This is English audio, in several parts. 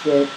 Shit.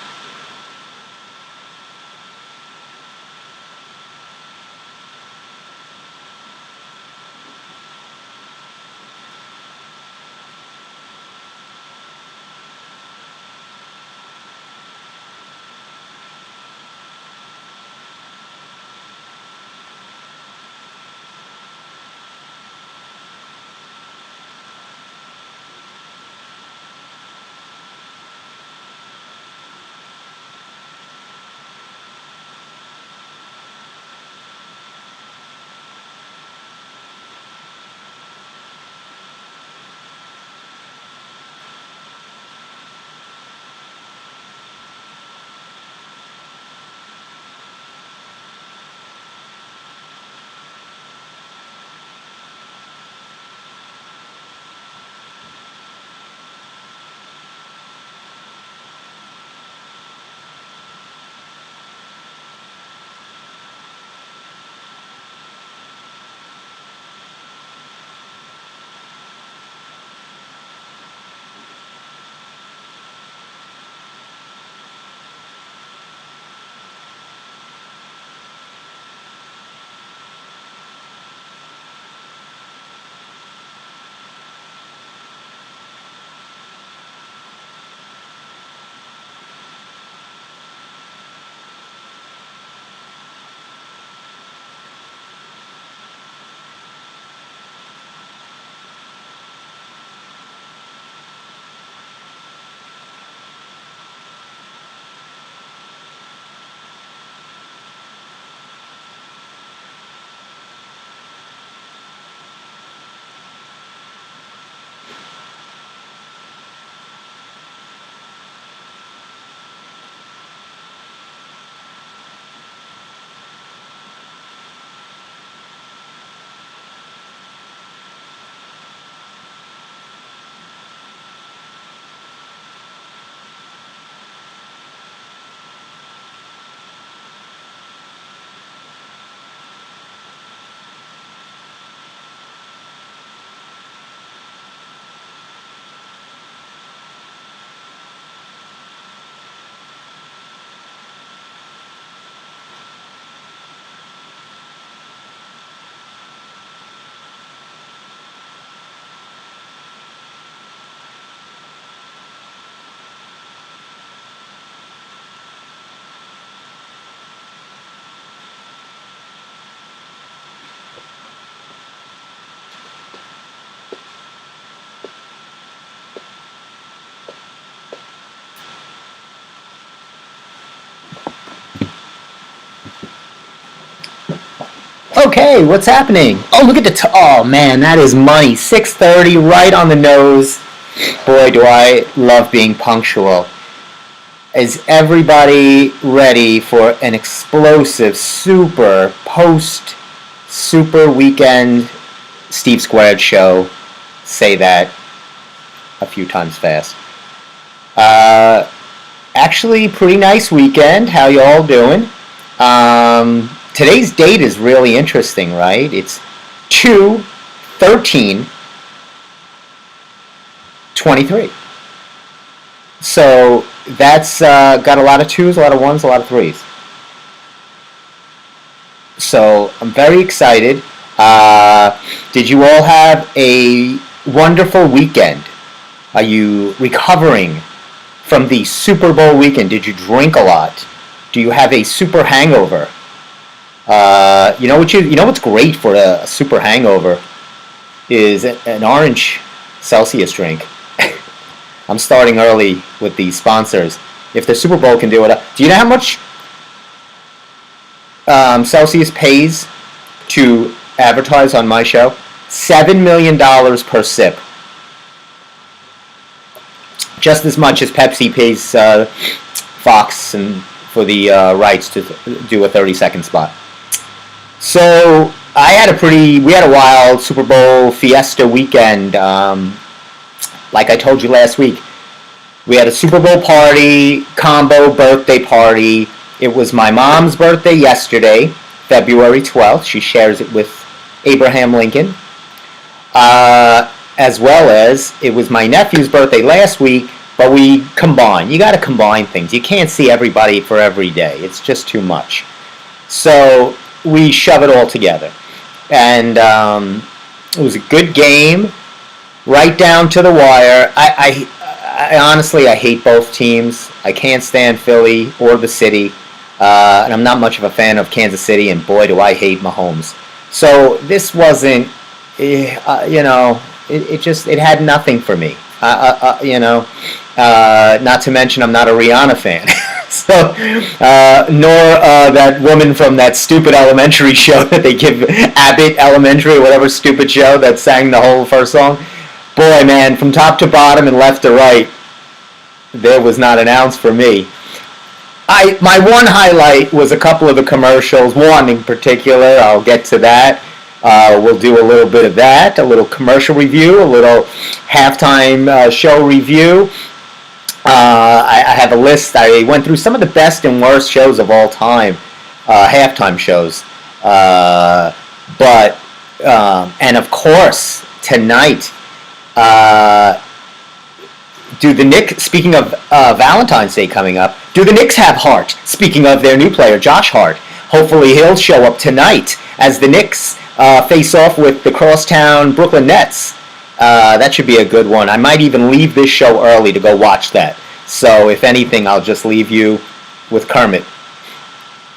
Okay, what's happening? Oh, look at oh man, that is money. 6:30, right on the nose. Boy, do I love being punctual. Is everybody ready for an explosive, super weekend Steve Squared show? Say that a few times fast. Actually, pretty nice weekend. How you all doing? Today's date is really interesting, right? It's 2/13/23. So that's got a lot of twos, a lot of ones, a lot of threes. So I'm very excited. Did you all have a wonderful weekend? Are you recovering from the Super Bowl weekend? Did you drink a lot? Do you have a super hangover? You know what's great for a super hangover is an orange Celsius drink. I'm starting early with these sponsors. If the Super Bowl can do it, do you know how much Celsius pays to advertise on my show? $7 million per sip. Just as much as Pepsi pays Fox and for the rights to do a 30-second spot. So we had a wild Super Bowl fiesta weekend. Like I told you last week, we had a Super Bowl party, combo birthday party. It was my mom's birthday yesterday, February 12th. She shares it with Abraham Lincoln. As well as it was my nephew's birthday last week, but we combined. You got to combine things. You can't see everybody for every day. It's just too much. So we shove it all together. And it was a good game, right down to the wire. I honestly, I hate both teams. I can't stand Philly or the city. And I'm not much of a fan of Kansas City, and boy, do I hate Mahomes. So this wasn't, it had nothing for me. Not to mention I'm not a Rihanna fan. So, nor that woman from that stupid elementary show that they give, Abbott Elementary, or whatever stupid show that sang the whole first song. Boy, man, from top to bottom and left to right, there was not an ounce for me. My one highlight was a couple of the commercials, one in particular. I'll get to that. We'll do a little bit of that, a little commercial review, a little halftime show review. I have a list. I went through some of the best and worst shows of all time, halftime shows. And of course, tonight, speaking of Valentine's Day coming up, do the Knicks have heart? Speaking of their new player, Josh Hart. Hopefully he'll show up tonight as the Knicks face off with the crosstown Brooklyn Nets. That should be a good one. I might even leave this show early to go watch that. So if anything, I'll just leave you with Kermit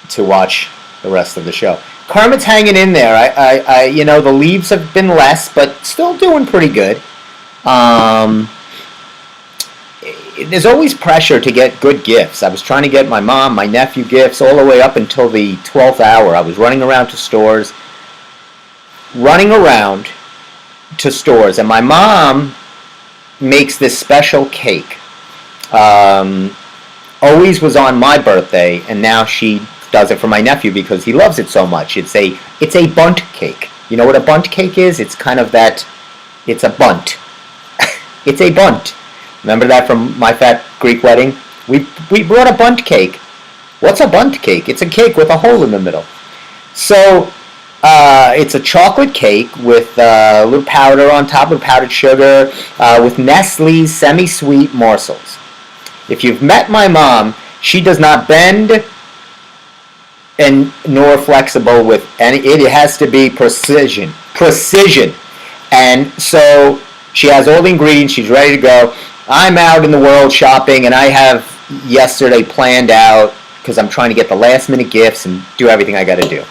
to watch the rest of the show. Kermit's hanging in there. The leaves have been less, but still doing pretty good. There's always pressure to get good gifts. I was trying to get my mom, my nephew gifts all the way up until the 12th hour. I was running around to stores, and my mom makes this special cake. Always was on my birthday, and now she does it for my nephew because he loves it so much. It's a bundt cake. You know what a bundt cake is? It's kind of that. It's a bundt. It's a bundt. Remember that from my fat Greek wedding? We brought a bundt cake. What's a bundt cake? It's a cake with a hole in the middle. So it's a chocolate cake with a little powder on top, with powdered sugar, with Nestle's semi-sweet morsels. If you've met my mom, she does not bend nor flexible with any. It has to be precision. And so she has all the ingredients. She's ready to go. I'm out in the world shopping, and I have yesterday planned out because I'm trying to get the last-minute gifts and do everything I got to do.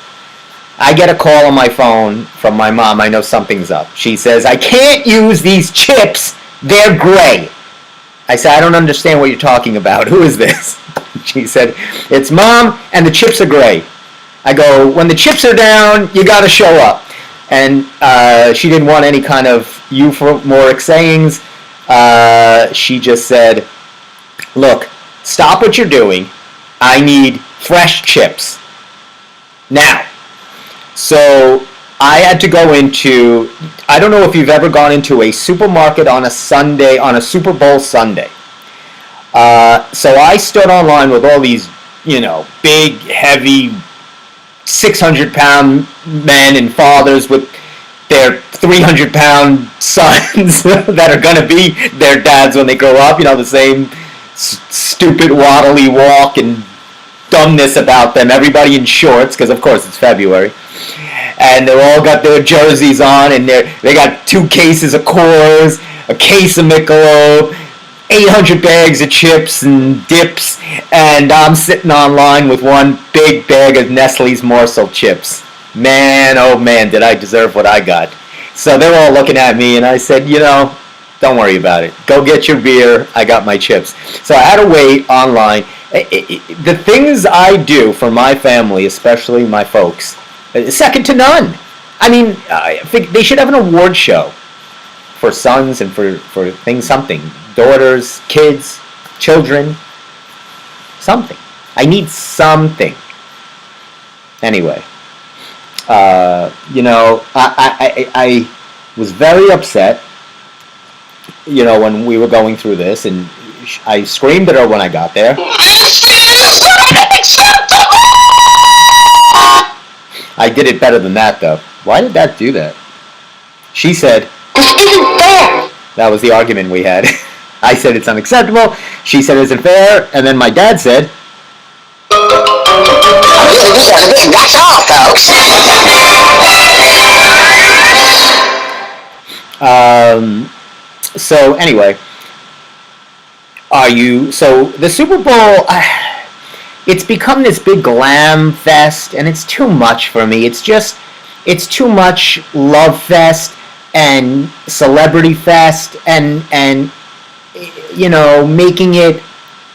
I get a call on my phone from my mom. I know something's up. She says, I can't use these chips. They're gray. I said, I don't understand what you're talking about. Who is this? She said, it's Mom, and the chips are gray. I go, when the chips are down, you got to show up. And she didn't want any kind of euphoric sayings. She just said, look, stop what you're doing. I need fresh chips. Now, so I had to go into, I don't know if you've ever gone into a supermarket on a Sunday, on a Super Bowl Sunday. So I stood online with all these, big, heavy, 600-pound men and fathers with their 300-pound sons that are going to be their dads when they grow up, the same stupid waddly walk and dumbness about them, everybody in shorts, because of course it's February, and they're all got their jerseys on, and they got 2 cases of Coors, a case of Michelob, 800 bags of chips and dips, and I'm sitting online with one big bag of Nestle's Morsel chips. Man, oh man, did I deserve what I got. So they're all looking at me, and I said, don't worry about it. Go get your beer. I got my chips. So I had to wait online. The things I do for my family, especially my folks, second to none. I mean, I think they should have an award show for sons and for things, something. Daughters, kids, children, something. I need something. Anyway, I was very upset, when we were going through this, and I screamed at her when I got there. I did it better than that, though. Why did that do that? She said, "This isn't fair." That was the argument we had. I said it's unacceptable. She said it isn't fair. And then my dad said, "That's all, folks." So anyway, so the Super Bowl, it's become this big glam fest, and it's too much for me. It's too much love fest and celebrity fest and making it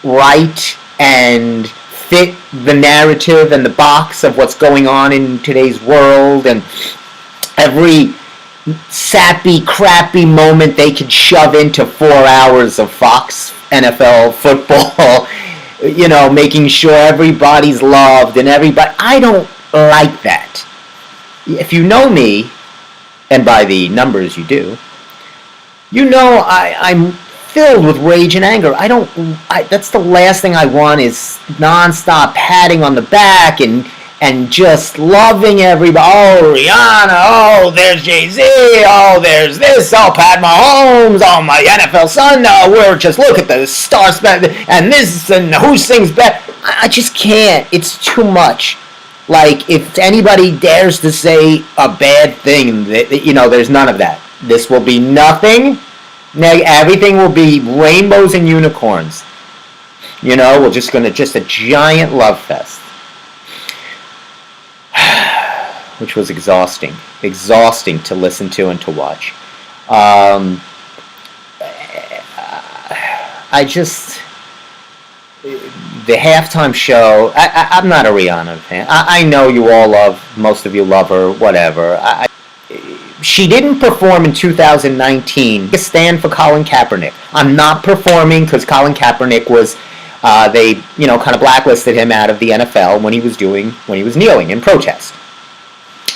right and fit the narrative and the box of what's going on in today's world, and every sappy, crappy moment they could shove into 4 hours of Fox NFL football, making sure everybody's loved and everybody. I don't like that. If you know me, and by the numbers you do, I'm filled with rage and anger. That's the last thing I want, is nonstop patting on the back and just loving everybody. Oh, Rihanna. Oh, there's Jay-Z. Oh, there's this. Oh, Pat Mahomes. Oh, my NFL son. Oh, we're just, look at the star spread and this and who sings better. I just can't. It's too much. Like, if anybody dares to say a bad thing, there's none of that. This will be nothing. Everything will be rainbows and unicorns. We're just a giant love fest. Which was exhausting to listen to and to watch. The halftime show, I'm not a Rihanna fan. I know you all most of you love her, whatever. She didn't perform in 2019. I stand for Colin Kaepernick. I'm not performing because Colin Kaepernick was, they kind of blacklisted him out of the NFL when he was kneeling in protest.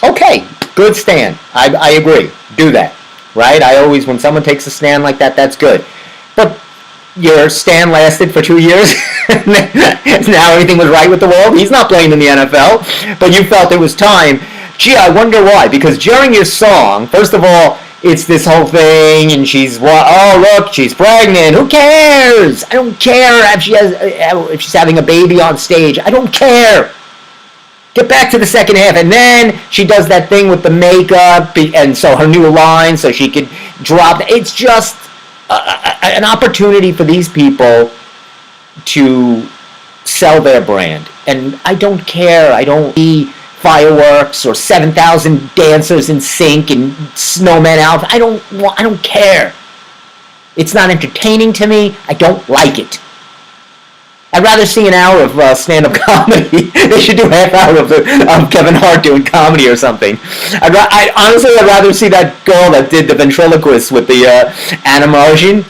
Okay, good stand. I agree. Do that, right? When someone takes a stand like that, that's good. But your stand lasted for 2 years. Now everything was right with the world. He's not playing in the NFL, but you felt it was time. Gee, I wonder why. Because during your song, first of all, it's this whole thing, and she's look, she's pregnant. Who cares? I don't care if she's having a baby on stage. I don't care. Get back to the second half, and then she does that thing with the makeup, and so her new line, so she could drop. It's just an opportunity for these people to sell their brand, and I don't care. I don't see fireworks or 7,000 dancers in sync and snowman outfits. I don't care. It's not entertaining to me. I don't like it. I'd rather see an hour of stand-up comedy. They should do half hour of Kevin Hart doing comedy or something. I'd rather see that girl that did the ventriloquist with the Anna Margin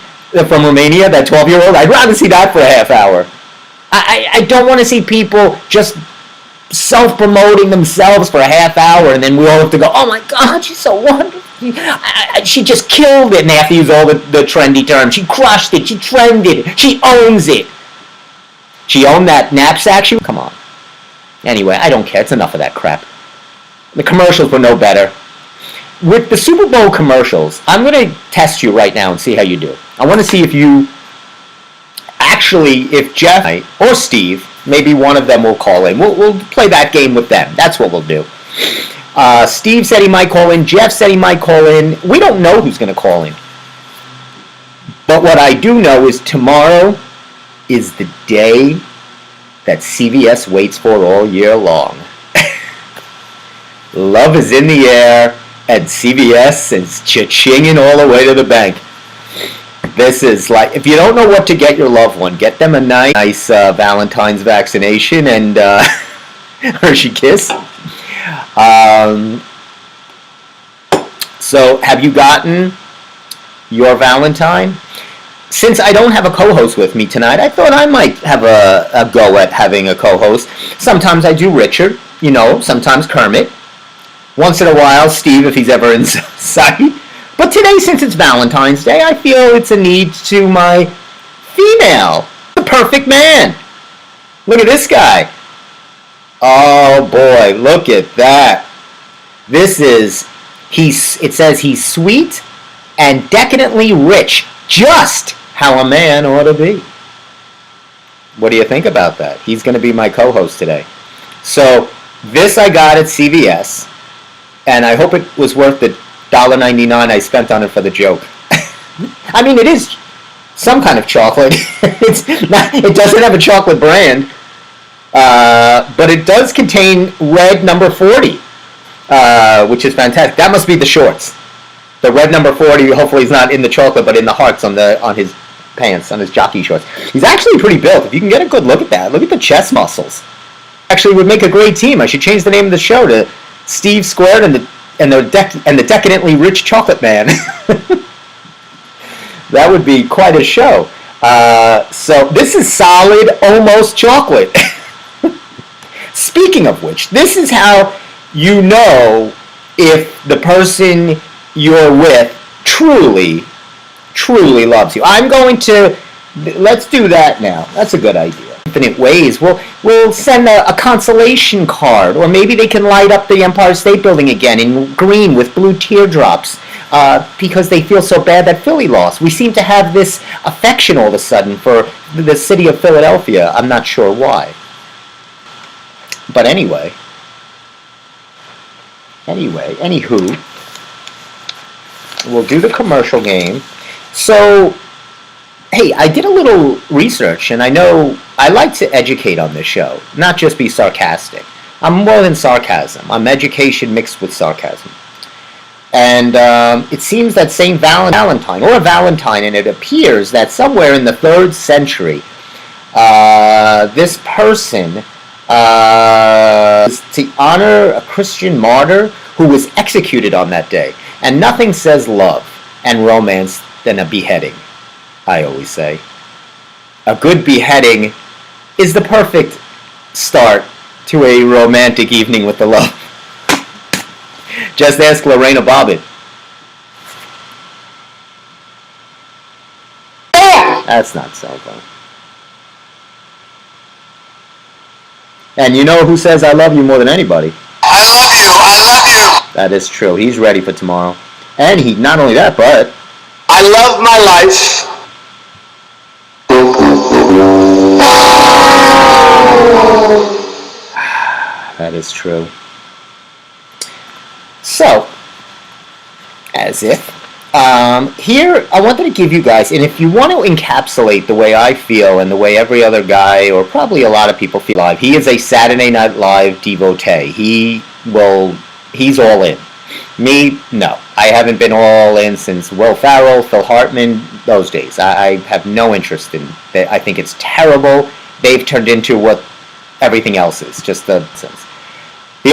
from Romania, that 12-year-old. I'd rather see that for a half hour. I don't want to see people just self-promoting themselves for a half hour and then we all have to go, oh my God, she's so wonderful. She just killed it, and they have to use all the trendy terms. She crushed it. She trended. She owns it. She owned that knapsack. Come on. Anyway, I don't care. It's enough of that crap. The commercials were no better. With the Super Bowl commercials, I'm going to test you right now and see how you do. I want to see if you actually, if Jeff or Steve, maybe one of them will call in. We'll play that game with them. That's what we'll do. Steve said he might call in. Jeff said he might call in. We don't know who's going to call in. But what I do know is tomorrow is the day that CVS waits for all year long. Love is in the air, and CVS is cha-chinging all the way to the bank. This is like, if you don't know what to get your loved one, get them a nice Valentine's vaccination and Hershey Kiss. So, have you gotten your Valentine? Since I don't have a co-host with me tonight, I thought I might have a go at having a co-host. Sometimes I do Richard, sometimes Kermit. Once in a while, Steve, if he's ever in sight. But today, since it's Valentine's Day, I feel it's a need to my female, the perfect man. Look at this guy. Oh boy, look at that. This is, it says he's sweet and decadently rich, just how a man ought to be. What do you think about that? He's going to be my co-host today. So, this I got at CVS, and I hope it was worth the $1.99 I spent on it for the joke. I mean, it is some kind of chocolate. It doesn't have a chocolate brand. But it does contain red number 40, which is fantastic. That must be the shorts. The red number 40, hopefully, is not in the chocolate, but in the hearts on his pants, on his jockey shorts. He's actually pretty built. If you can get a good look at that, look at the chest muscles. Actually, would make a great team. I should change the name of the show to Steve Squared and the Decadently Rich Chocolate Man. That would be quite a show. So this is solid, almost chocolate. Speaking of which, this is how you know if the person you're with truly loves you. Let's do that now. That's a good idea. Infinite ways. We'll send a consolation card, or maybe they can light up the Empire State Building again in green with blue teardrops because they feel so bad that Philly lost. We seem to have this affection all of a sudden for the city of Philadelphia. I'm not sure why. But anyway, anywho, we'll do the commercial game. So, hey, I did a little research, and I know I like to educate on this show, not just be sarcastic. I'm more than sarcasm. I'm education mixed with sarcasm. And it seems that St. Valentine, or Valentine, and it appears that somewhere in the 3rd century, this person, to honor a Christian martyr who was executed on that day. And nothing says love and romance than a beheading, I always say. A good beheading is the perfect start to a romantic evening with the love. Just ask Lorena Bobbitt. That's not so fun. And you know who says I love you more than anybody? I love you. I love you. That is true. He's ready for tomorrow. And he, not only that, but I love my life. that is true. So, as if, here I wanted to give you guys, and if you want to encapsulate the way I feel and the way every other guy, or probably a lot of people feel live, he is a Saturday Night Live devotee. He's all in. Me, no. I haven't been all in since Will Ferrell, Phil Hartman, those days. I have no interest in that. I think it's terrible. they've turned into what everything else is. Just the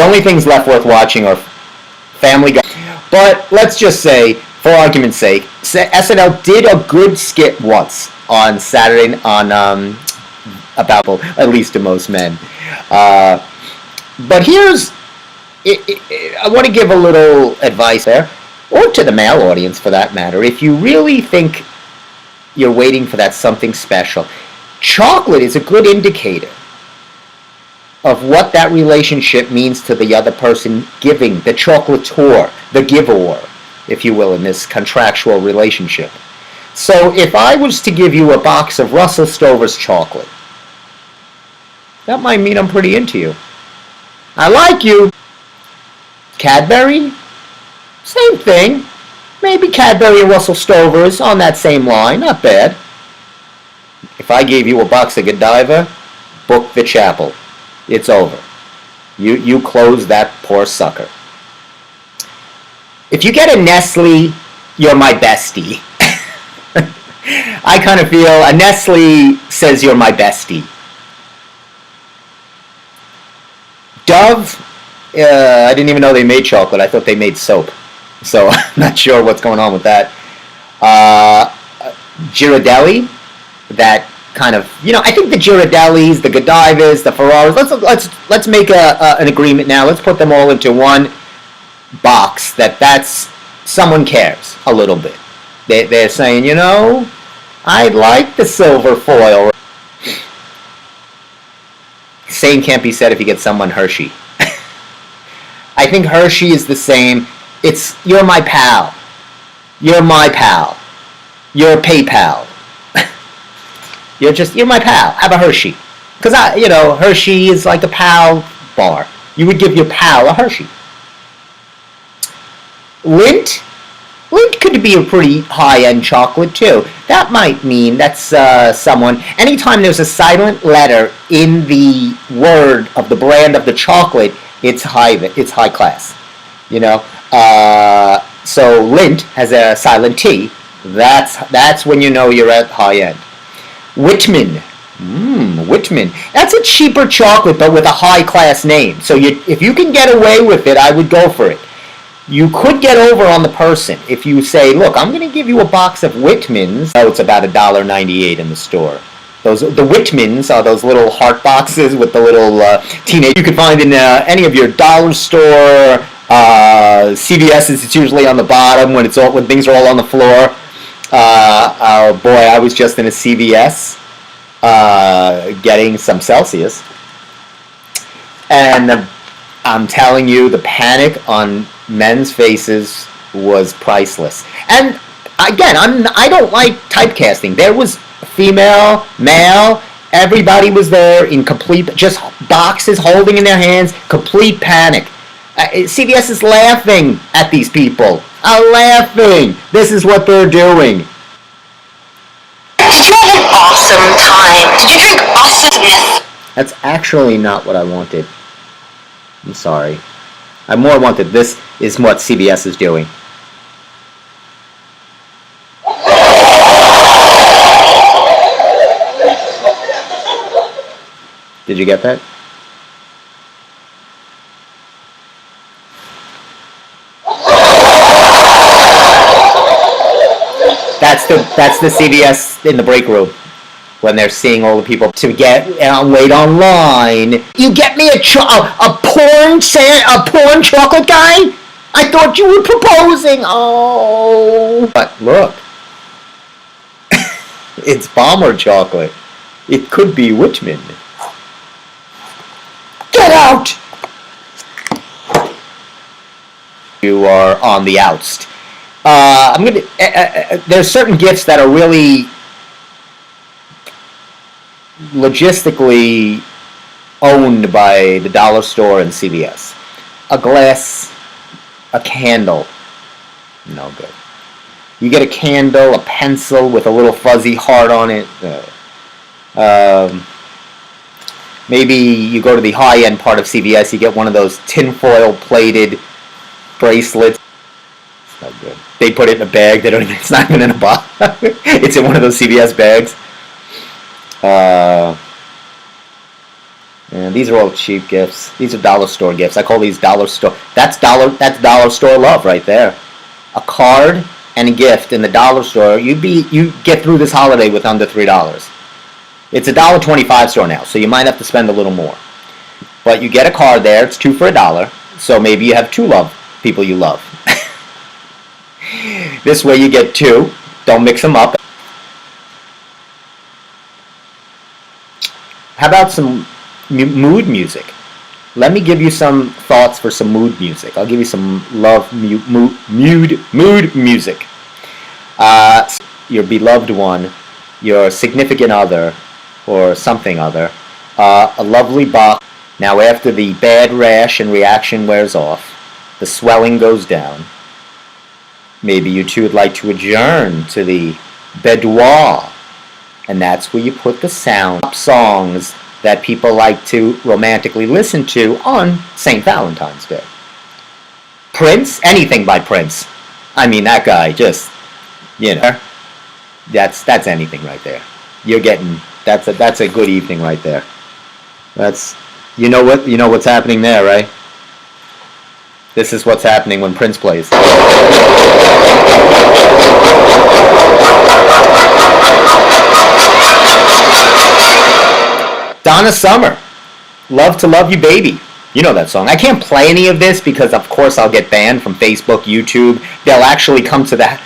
only things left worth watching are Family Guy. But let's just say, for argument's sake, SNL did a good skit once on Saturday on about at least to most men. But here's I want to give a little advice there, or to the male audience for that matter. If you really think you're waiting for that something special, chocolate is a good indicator of what that relationship means to the other person giving, the chocolateur, the giver, if you will, in this contractual relationship. So if I was to give you a box of Russell Stover's chocolate, that might mean I'm pretty into you. I like you. Cadbury? Same thing. Maybe Cadbury and Russell Stover's on that same line. Not bad. If I gave you a box of Godiva, book the chapel. It's over. You close that poor sucker. If you get a Nestle, you're my bestie. I kind of feel a Nestle says you're my bestie. Dove, I didn't even know they made chocolate. I thought they made soap. So I'm not sure what's going on with that. Ghirardelli, that kind of, I think the Ghirardellis, the Godivas, the Ferraris, let's make an agreement now. Let's put them all into one box that's someone cares a little bit. They're saying, I like the silver foil. Same can't be said if you get someone Hershey. I think Hershey is the same. It's, you're my pal. You're my pal. You're PayPal. You're my pal. Have a Hershey. Because, Hershey is like a pal bar. You would give your pal a Hershey. Lindt could be a pretty high-end chocolate, too. That might mean that's someone... Anytime there's a silent letter in the word of the brand of the chocolate, it's high class. So Lindt has a silent T. That's when you know you're at high-end. Whitman. Whitman. That's a cheaper chocolate, but with a high-class name. So if you can get away with it, I would go for it. You could get over on the person if you say, look, I'm going to give you a box of Whitmans. Oh, it's about $1.98 in the store. The Whitmans are those little heart boxes with the little teenage. You can find in any of your dollar store, CVS's. It's usually on the bottom when things are all on the floor. Oh boy, I was just in a CVS getting some Celsius, and I'm telling you, the panic on men's faces was priceless. And again, I don't like typecasting. There was female, male, everybody was there in complete, just boxes holding in their hands, complete panic. CBS is laughing at these people. Laughing. This is what they're doing. Did you have an awesome time? Did you drink awesomeness? That's actually not what I wanted. I'm sorry. I more wanted, this is what CBS is doing. Did you get that? That's the CBS in the break room when they're seeing all the people to get wait online. You get me a porn chocolate guy? I thought you were proposing. Oh, but look, it's Bomber chocolate. It could be Whitman. Get out! You are on the oust. There's certain gifts that are really logistically owned by the dollar store and CVS. A glass, a candle, no good. You get a candle, a pencil with a little fuzzy heart on it. Maybe you go to the high-end part of CVS, you get one of those tinfoil plated bracelets. It's not good. They put it in a bag. It's not even in a box. It's in one of those CVS bags. And these are all cheap gifts. These are dollar store gifts. I call these dollar store. That's dollar store love right there. A card and a gift in the dollar store. You get through this holiday with under $3. It's a $1.25 store now, so you might have to spend a little more. But you get a card there. It's 2 for $1. So maybe you have 2 people you love. This way you get 2. Don't mix them up. How about some mood music? Let me give you some thoughts for some mood music. I'll give you some love mood music. Your beloved one, your significant other, or something other, a lovely box. Now after the bad rash and reaction wears off, the swelling goes down. Maybe you two would like to adjourn to the boudoir, and that's where you put the songs that people like to romantically listen to on St. Valentine's Day. Prince, anything by Prince. I mean, that guy just, that's anything right there. You're getting, that's a good evening right there. That's, you know what's happening there, right? This is what's happening when Prince plays. Donna Summer, Love to Love You Baby. You know that song. I can't play any of this because of course I'll get banned from Facebook, YouTube. They'll actually come to the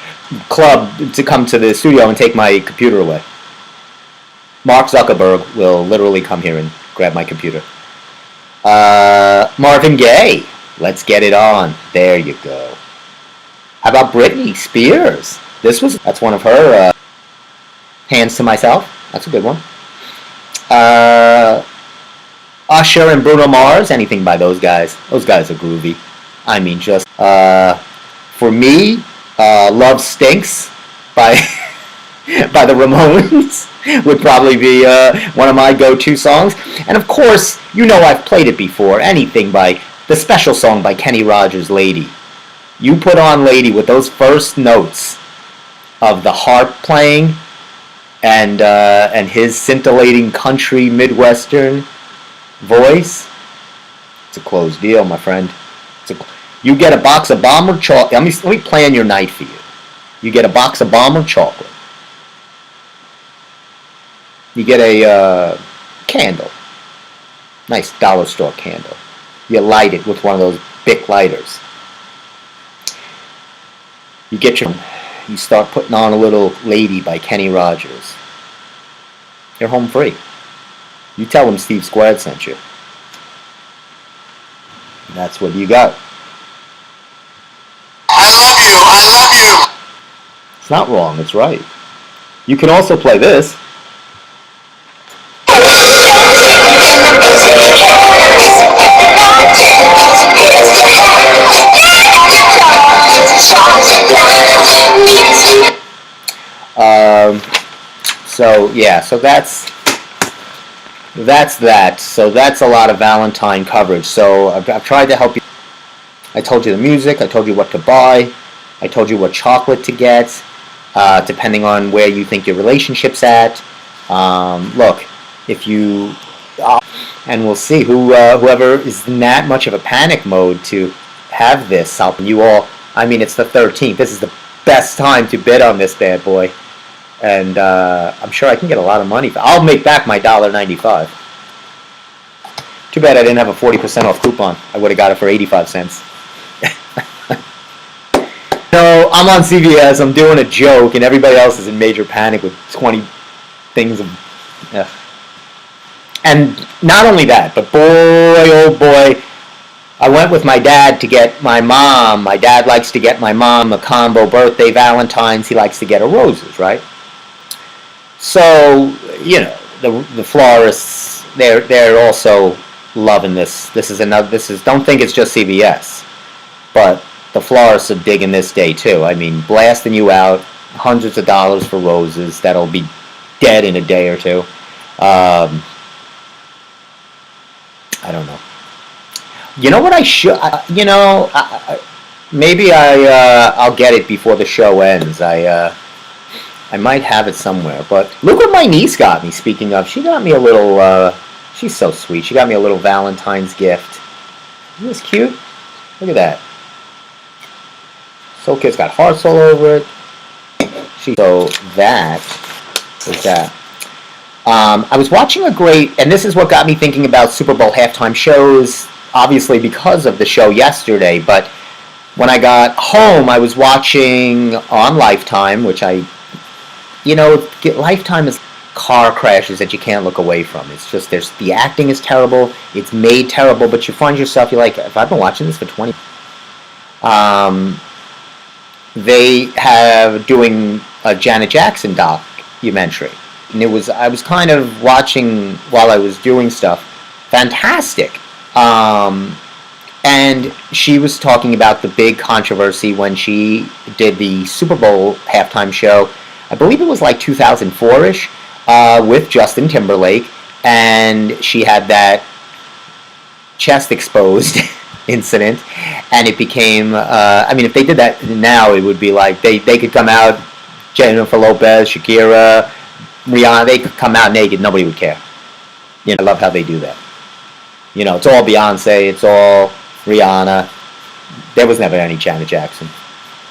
club to come to the studio and take my computer away. Mark Zuckerberg will literally come here and grab my computer. Marvin Gaye, Let's Get It On. There you go. How about Britney Spears? That's one of her Hands to Myself. That's a good one. Usher and Bruno Mars, anything by those guys. Those guys are groovy. I mean, just for me, Love Stinks by by the Ramones would probably be one of my go-to songs. And of course, I've played it before. Anything by the special song by Kenny Rogers, Lady. You put on Lady with those first notes of the harp playing and his scintillating country Midwestern voice. It's a closed deal, my friend. You get a box of Bomber chocolate. Let me plan your night for you. You get a box of Bomber chocolate. You get a candle. Nice dollar store candle. You light it with one of those Bic lighters. You start putting on a little Lady by Kenny Rogers. You're home free. You tell them Steve Squared sent you. That's what you got. I love you. It's not wrong, it's right. You can also play this. So that's that. So that's a lot of Valentine coverage. So I've tried to help you. I told you the music. I told you what to buy. I told you what chocolate to get, depending on where you think your relationship's at. Look, if you... and we'll see whoever is in that much of a panic mode to have this helping you all. I mean, it's the 13th. This is the best time to bid on this bad boy. And I'm sure I can get a lot of money. I'll make back my $1.95. Too bad I didn't have a 40% off coupon. I would have got it for 85 cents. No, I'm on CVS. I'm doing a joke, and everybody else is in major panic with 20 things of... And not only that, but boy, oh boy, I went with my dad to get my mom. My dad likes to get my mom a combo birthday Valentine's. He likes to get her roses, right? So, the florists, they're also loving this. This is don't think it's just CVS. But the florists are digging this day too. I mean, blasting you out, hundreds of dollars for roses that'll be dead in a day or two. I don't know. You know what I should... maybe I'll get it before the show ends. I might have it somewhere. But look what my niece got me, speaking of. She got me a little... She's so sweet. She got me a little Valentine's gift. Isn't this cute? Look at that. So cute. It's got hearts all over it. So that is that. I was watching a great, and this is what got me thinking about Super Bowl halftime shows, obviously because of the show yesterday, but when I got home, I was watching on Lifetime, which Lifetime is car crashes that you can't look away from. It's just, the acting is terrible, it's made terrible, but you find yourself, you're like, if I've been watching this for 20 they have doing a Janet Jackson documentary. And I was kind of watching while I was doing stuff. Fantastic. And she was talking about the big controversy when she did the Super Bowl halftime show. I believe it was like 2004-ish, with Justin Timberlake. And she had that chest exposed incident. And it became, if they did that now, it would be like they could come out, Jennifer Lopez, Shakira, Rihanna, they could come out naked, nobody would care. I love how they do that. It's all Beyonce, it's all Rihanna. There was never any Janet Jackson.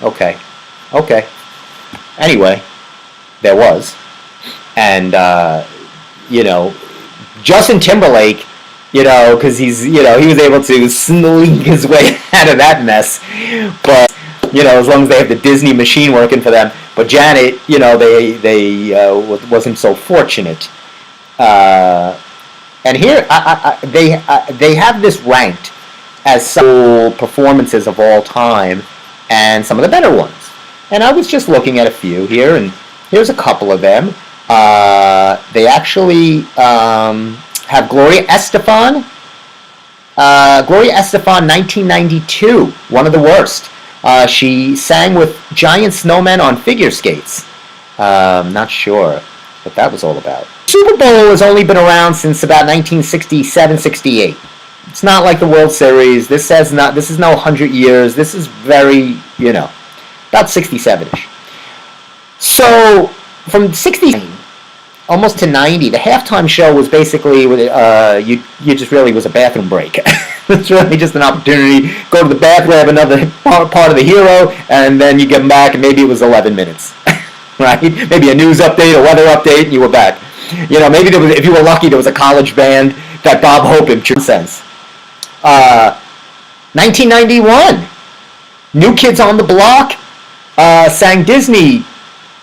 Okay. Anyway, there was. And, Justin Timberlake, because he was able to slink his way out of that mess. But, as long as they have the Disney machine working for them. But Janet, they wasn't so fortunate. And here, they have this ranked as some performances of all time and some of the better ones. And I was just looking at a few here, and here's a couple of them. They actually have Gloria Estefan. Gloria Estefan, 1992, one of the worst. She sang with giant snowmen on figure skates. Not sure what that was all about. Super Bowl has only been around since about 1967-68. It's not like the World Series. This is no 100 years. This is very, about 67-ish. So from 69 almost to 90, the halftime show was basically you just really was a bathroom break. It's really just an opportunity. Go to the bathroom, have another part of the hero, and then you get them back, and maybe it was 11 minutes. Right? Maybe a news update, a weather update, and you were back. Maybe there was, if you were lucky, there was a college band that Bob Hope in true sense. 1991, New Kids on the Block sang Disney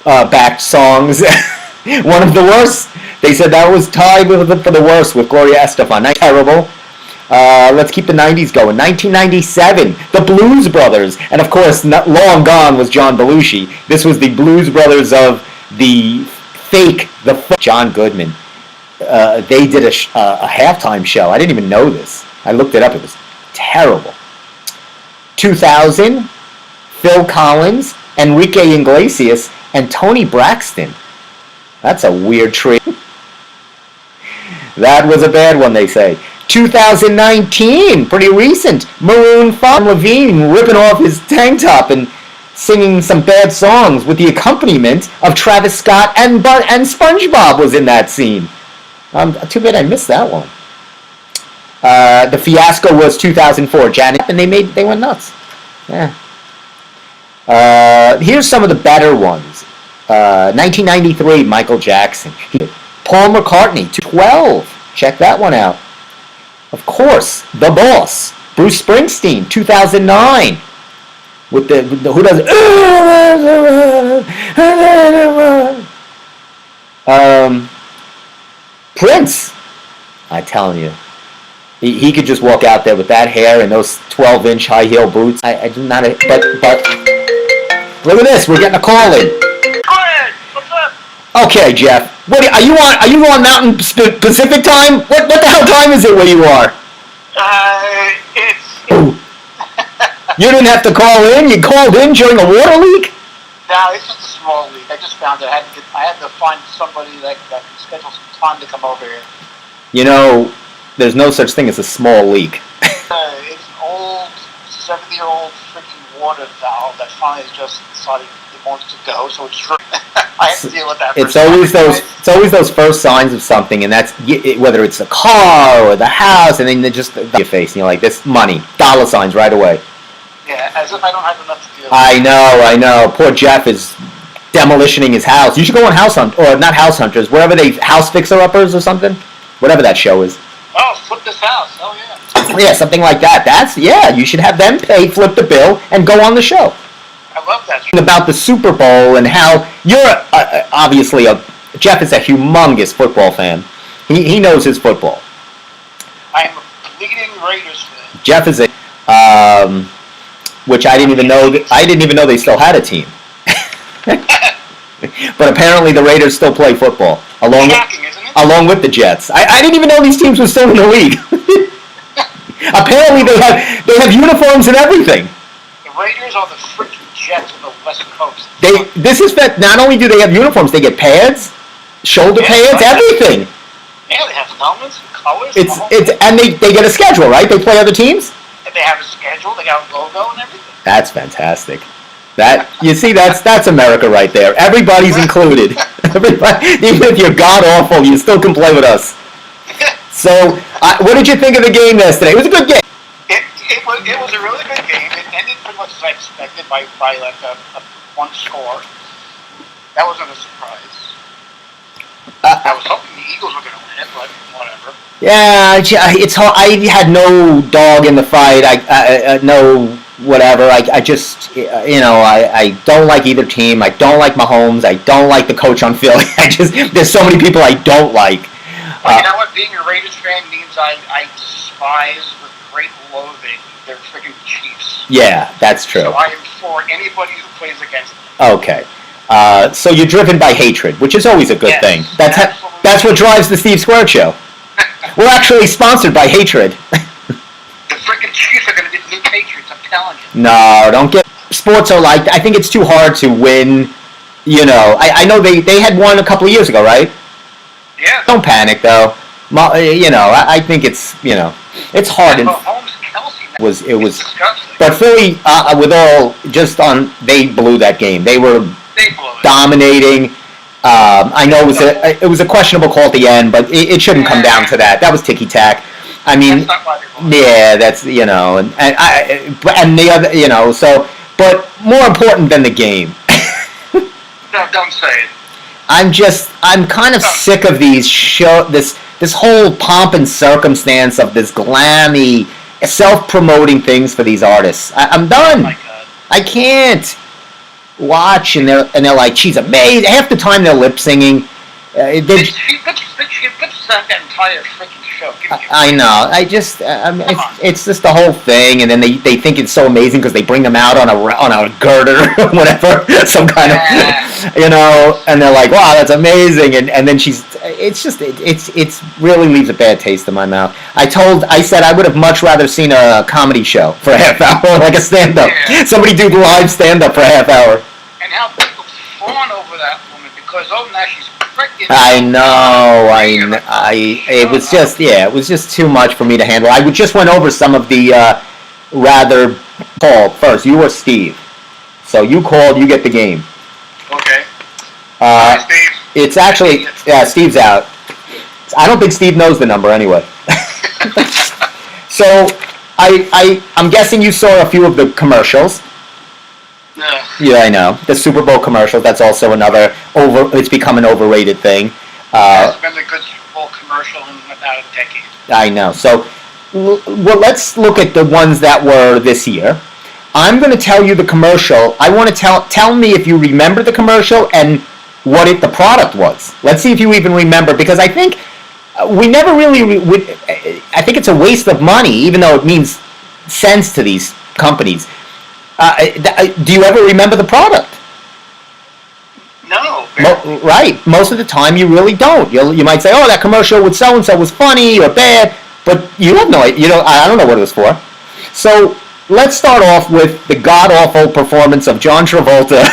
backed songs. One of the worst. They said that was tied for the worst with Gloria Estefan. Not terrible. Let's keep the 90s going. 1997, the Blues Brothers. And of course, not long gone was John Belushi. This was the Blues Brothers of the fake John Goodman. They did a halftime show. I didn't even know this. I looked it up. It was terrible. 2000, Phil Collins, Enrique Iglesias, and Toni Braxton. That's a weird tree. That was a bad one, they say. 2019, pretty recent. Maroon 5, Levine ripping off his tank top and singing some bad songs with the accompaniment of Travis Scott and SpongeBob was in that scene. Too bad I missed that one. The fiasco was 2004. Janet, and they went nuts. Yeah. Here's some of the better ones. 1993, Michael Jackson. Paul McCartney, 12. Check that one out. Of course, The Boss, Bruce Springsteen, 2009. With the who does it? Prince. I'm telling you, he could just walk out there with that hair and those 12-inch high heel boots. I do not. But look at this. We're getting a call in. What's up? Okay, Jeff. What are you on? Are you on Mountain Pacific time? What the hell time is it where you are? You didn't have to call in. You called in during a water leak. No, it's just a small leak. I just found it. I had to find somebody that could schedule some time to come over here. There's no such thing as a small leak. It's an old 70-year-old freaking water valve that finally just decided it wants to go, so it's I have to deal with that. It's always those first signs of something, and that's whether it's the car or the house, and then they just your face, and you're like, this money, dollar signs right away. Yeah, as if I don't have enough to deal with. I know. Poor Jeff is demolitioning his house. You should go on House Hunt, or not House Hunters, wherever they house fixer uppers or something, whatever that show is. Oh, flip this house. Oh yeah. Yeah, something like that. You should have them pay, flip the bill, and go on the show. I love that show. About the Super Bowl and how you're obviously Jeff is a humongous football fan. He knows his football. I am a bleeding Raiders fan. Jeff is a which I didn't even know they still had a team. But apparently the Raiders still play football Shocking, isn't it? along with the Jets. I didn't even know these teams were still in the league. Apparently they have uniforms and everything. The Raiders are the freaking Jets of the West Coast. Not only do they have uniforms, they get pads, shoulder pads, everything. Yeah, they have helmets and colors. And they get a schedule, right? They play other teams. And they have a schedule. They got a logo and everything. That's fantastic. That's America right there. Everybody's included. Everybody, even if you're god awful, you still can play with us. So, what did you think of the game yesterday? It was a good game. It was a really good game. It ended pretty much as I expected by like a one score. That wasn't a surprise. I was hoping the Eagles were going to win it, but whatever. Yeah, it's hard. I had no dog in the fight. No whatever. I just, I don't like either team. I don't like Mahomes. I don't like the coach on Philly. There's so many people I don't like. Well, you know what? Being a Raiders fan means I despise with great loathing their freaking Chiefs. Yeah, that's true. So I am for anybody who plays against them. Okay. So you're driven by hatred, which is always a good thing. That's what drives the Steve Squared Show. We're actually sponsored by hatred. The freaking Chiefs are going to be the new Patriots, I'm telling you. No, don't get... Sports are like... I think it's too hard to win, I know they had won a couple of years ago, right? Yeah. Don't panic, though. I think it's, it's hard. And Mahomes, Kelsey, It was disgusting. But Philly, they blew that game. They were dominating. I know it was a questionable call at the end, but it shouldn't come down to that. That was ticky tack. I mean, that's and the other, so. But more important than the game. No, don't say it. I'm kind of sick of this whole pomp and circumstance of this glammy, self-promoting things for these artists. I'm done. Oh my God. I can't watch, and they're like, she's amazing. Half the time they're lip singing. She puts that entire freaking show. I know. It's just the whole thing, and then they think it's so amazing because they bring them out on a girder or whatever, some kind of, and they're like, wow, that's amazing, and then it's really leaves a bad taste in my mouth. I said I would have much rather seen a comedy show for a half hour, like a stand-up. Yeah. Somebody do live stand-up for a half hour. And how people fawn over that woman because now she's freaking. I know. It was just too much for me to handle. I just went over some of the rather called first. You were Steve, so you called. You get the game. Okay. Steve. It's actually Steve's out. I don't think Steve knows the number anyway. So I'm guessing you saw a few of the commercials. Yeah, I know. The Super Bowl commercials, that's also another it's become an overrated thing. It's been a good Super Bowl commercial in about a decade. I know. So, let's look at the ones that were this year. I'm going to tell you the commercial. I want to tell me if you remember the commercial and what the product was. Let's see if you even remember, because I think we never really I think it's a waste of money, even though it means sense to these companies. Do you ever remember the product? No. Right. Most of the time, you really don't. You might say, "Oh, that commercial with so and so was funny or bad," but you have no idea. I don't know what it was for. So let's start off with the god awful performance of John Travolta.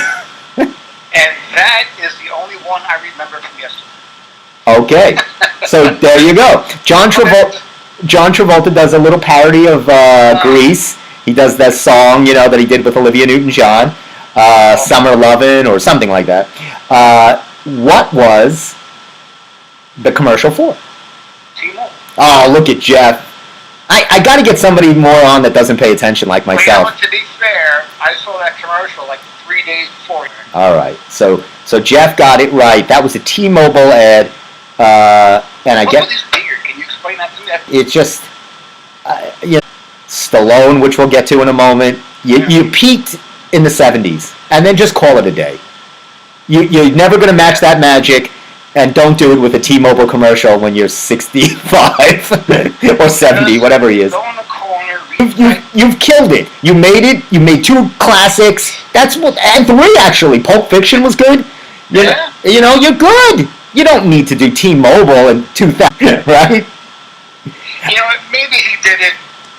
And that is the only one I remember from yesterday. Okay. So there you go. John Travolta does a little parody of Grease. He does that song, that he did with Olivia Newton-John. Summer Lovin' or something like that. What was the commercial for? T-Mobile. Oh, look at Jeff. I got to get somebody more on that doesn't pay attention like Well, myself. yeah, but to be fair, I saw that commercial like 3 days before. All right, so Jeff got it right. That was a T-Mobile ad, and I What get was his beard? Can you explain that to me? it's just Stallone, which we'll get to in a moment. You peaked in the 70s, and then just call it a day. You're never going to match that magic, and don't do it with a T-Mobile commercial when you're 65 or 70, whatever he is. Go in the corner. You've killed it. You made it. You made 2 classics. That's what, and 3 actually. Pulp Fiction was good. You know, you're good. You don't need to do T-Mobile in 2000, right? You know, maybe he did it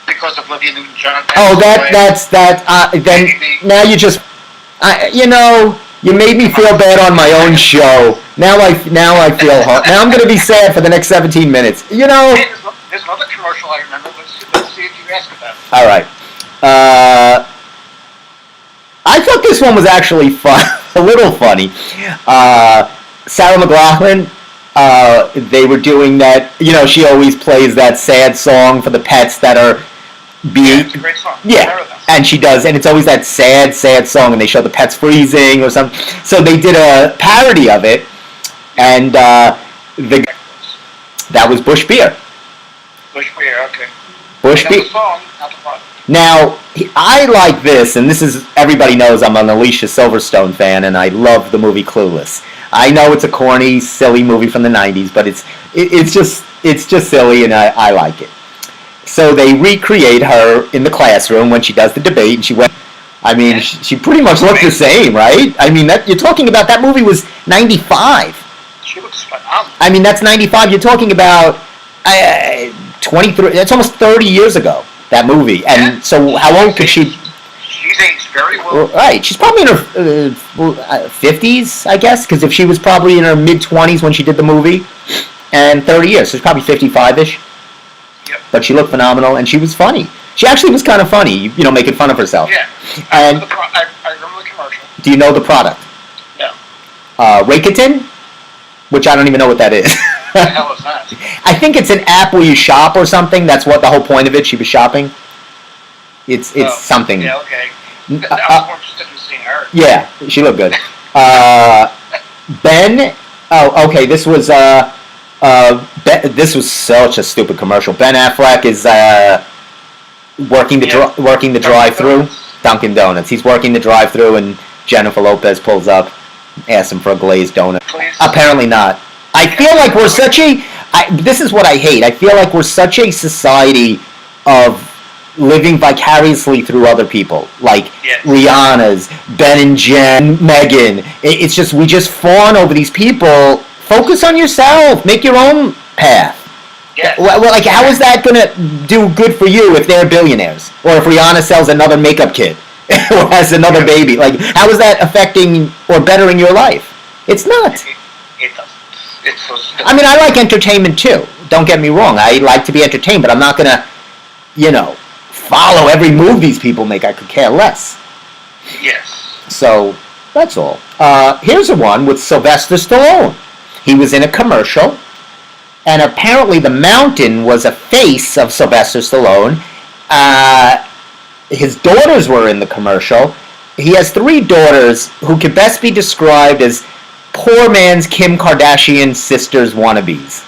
because of Olivia Newton-John. Oh, that's that. Then now you just, you made me feel bad on my own show. Now I feel now I'm gonna be sad for the next 17 minutes. You know. Hey, there's another commercial I remember. Let's see if you ask about it. All right. I thought this one was actually fun, a little funny. Sarah McLachlan. They were doing that. You know, she always plays that sad song for the pets that are being. It's a great song. Yeah, and she does, and it's always that sad song, and they show the pets freezing or something. So they did a parody of it, and that was Bush Beer. Bush Beer, okay. Bush Beer. The song, not the product. Now, I like this, and this is, everybody knows I'm an Alicia Silverstone fan, and I love the movie Clueless. I know it's a corny, silly movie from the 90s, but it's just silly, and I like it. So they recreate her in the classroom when she does the debate, and she went. I mean, she pretty much looked the same, right? I mean, you're talking about that movie was 95. She looks phenomenal. I mean, that's 95. You're talking about 23. That's almost 30 years ago. That movie, and so how old could she? She's aged very well. Right, she's probably in her 50s, I guess, because if she was probably in her mid-20s when she did the movie, and 30 years, so she's probably 55-ish. Yep. But she looked phenomenal, and she was funny. She actually was kind of funny, you know, making fun of herself. Yeah. And I remember the commercial. do you know the product? No. Rakitin, which I don't even know what that is. What the hell is that? I think it's an app where you shop or something. That's what the whole point of it. She was shopping. It's something. Yeah, okay. I was more interested in seeing her. Yeah, she looked good. Ben. Oh, okay. This was this was such a stupid commercial. Ben Affleck is working the drive-through. Dunkin' Donuts. He's working the drive-through, and Jennifer Lopez pulls up, asks him for a glazed donut. Please. Apparently not. I feel like we're such a. This is what I hate. I feel like we're such a society of living vicariously through other people, like Rihanna's, Ben and Jen, Megan. It's just we just fawn over these people. Focus on yourself. Make your own path. Yes. Well, like, how is that gonna do good for you if they're billionaires, or if Rihanna sells another makeup kit or has another baby? Like, how is that affecting or bettering your life? It's not. It doesn't. It's so stupid. I mean, I like entertainment too. Don't get me wrong. I like to be entertained, but I'm not gonna, follow every move these people make. I could care less. Yes. So that's all. Here's a one with Sylvester Stallone. He was in a commercial, and apparently the mountain was a face of Sylvester Stallone. His daughters were in the commercial. He has 3 daughters who could best be described as poor man's Kim Kardashian sisters wannabes.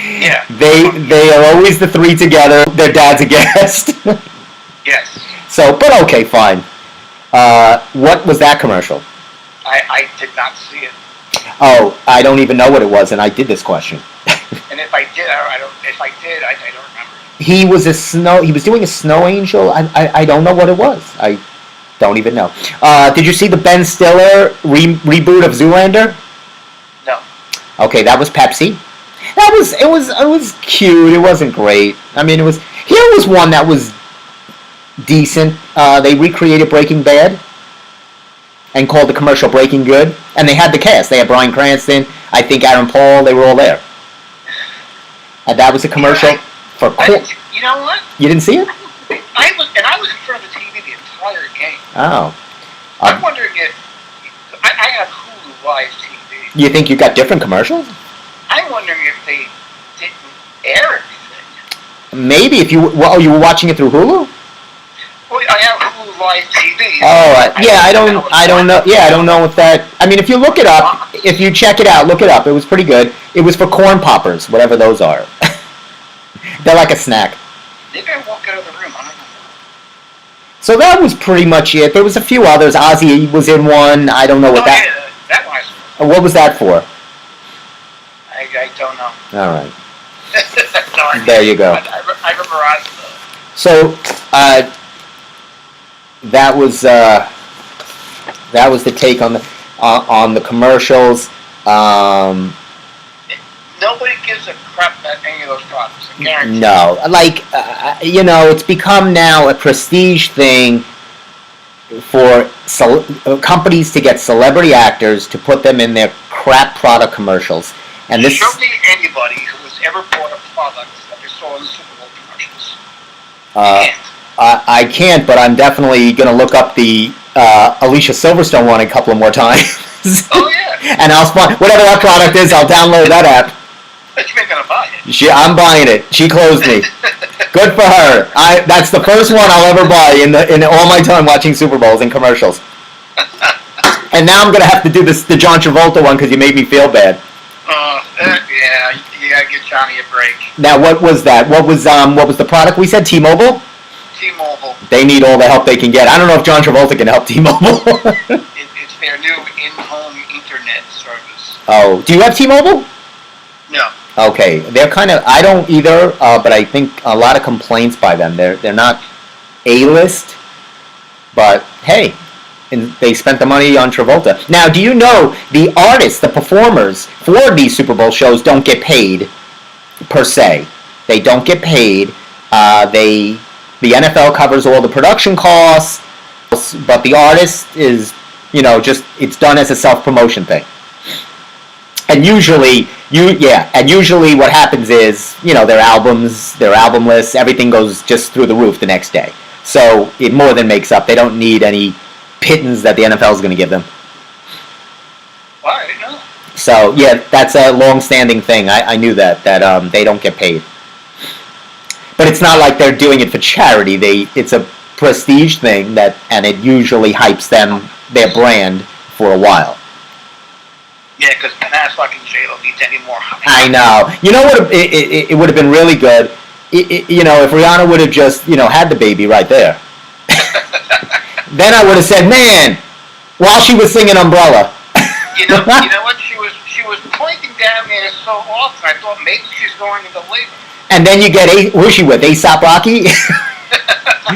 Yeah. They are always the 3 together. Their dad's a guest. Yes. So, but okay, fine. What was that commercial? I did not see it. Oh, I don't even know what it was, and I did this question. And if I did, I don't. If I did, I don't remember. He was doing a snow angel. I don't know what it was. I don't even know. Did you see the Ben Stiller reboot of Zoolander? No. Okay, that was Pepsi. It was cute. It wasn't great. I mean, here was one that was decent. They recreated Breaking Bad and called the commercial Breaking Good, and they had the cast. They had Bryan Cranston, I think Aaron Paul. They were all there. And that was a commercial for. You know what? You didn't see it? I was in front of the TV the entire game. Oh. I'm wondering if I have Hulu Live TV. You think you got different commercials? I'm wondering if they didn't air everything. Maybe if you you were watching it through Hulu. Well, I have Hulu Live TV. Oh, yeah. I don't know. Yeah, I don't know if that. I mean, if you look it up, if you check it out, look it up. It was pretty good. It was for corn poppers, whatever those are. They're like a snack. Maybe I walk out of the room. I don't know. So that was pretty much it. There was a few others. Ozzy was in one. I don't know what that. Yeah, that one I saw. What was that for? I don't know. All right. No, There you go. I remember Ozzy. So that was the take on the commercials. Nobody gives a crap about any of those products. I guarantee. No, like it's become now a prestige thing for companies to get celebrity actors to put them in their crap product commercials. And this. Show me anybody who has ever bought a product that they saw in the Super Bowl commercials. I can't, but I'm definitely going to look up the Alicia Silverstone one a couple of more times. Oh yeah. And I'll spawn whatever that product is. I'll download that app. But you ain't gonna buy it. I'm buying it. She closed me. Good for her. That's the first one I'll ever buy in all my time watching Super Bowls and commercials. And now I'm gonna have to do the John Travolta one because you made me feel bad. Yeah, you gotta give Johnny a break. Now, what was that? What was the product we said? T-Mobile? T-Mobile. They need all the help they can get. I don't know if John Travolta can help T-Mobile. It's their new in-home internet service. Oh, do you have T-Mobile? No. Okay, they're kind of. I don't either, but I think a lot of complaints by them. They're not A-list, but hey, and they spent the money on Travolta. Now, do you know the artists, the performers for these Super Bowl shows don't get paid per se? They don't get paid. The NFL covers all the production costs, but the artist is, just it's done as a self-promotion thing. And usually, what happens is, their albums, their album lists, everything goes just through the roof the next day. So it more than makes up. They don't need any pittance that the NFL is going to give them. Well, I didn't know. So yeah, that's a long-standing thing. I knew that they don't get paid. But it's not like they're doing it for charity. It's a prestige thing and it usually hypes their brand for a while. Yeah, because Ben Affleck and J-Lo needs any more hype. I know. You know what? It would have been really good. If Rihanna would have just had the baby right there. Then I would have said, man, while she was singing Umbrella. You know what? She was pointing down there so often. I thought maybe she's going into labor. And then you get who's she with? A$AP Rocky.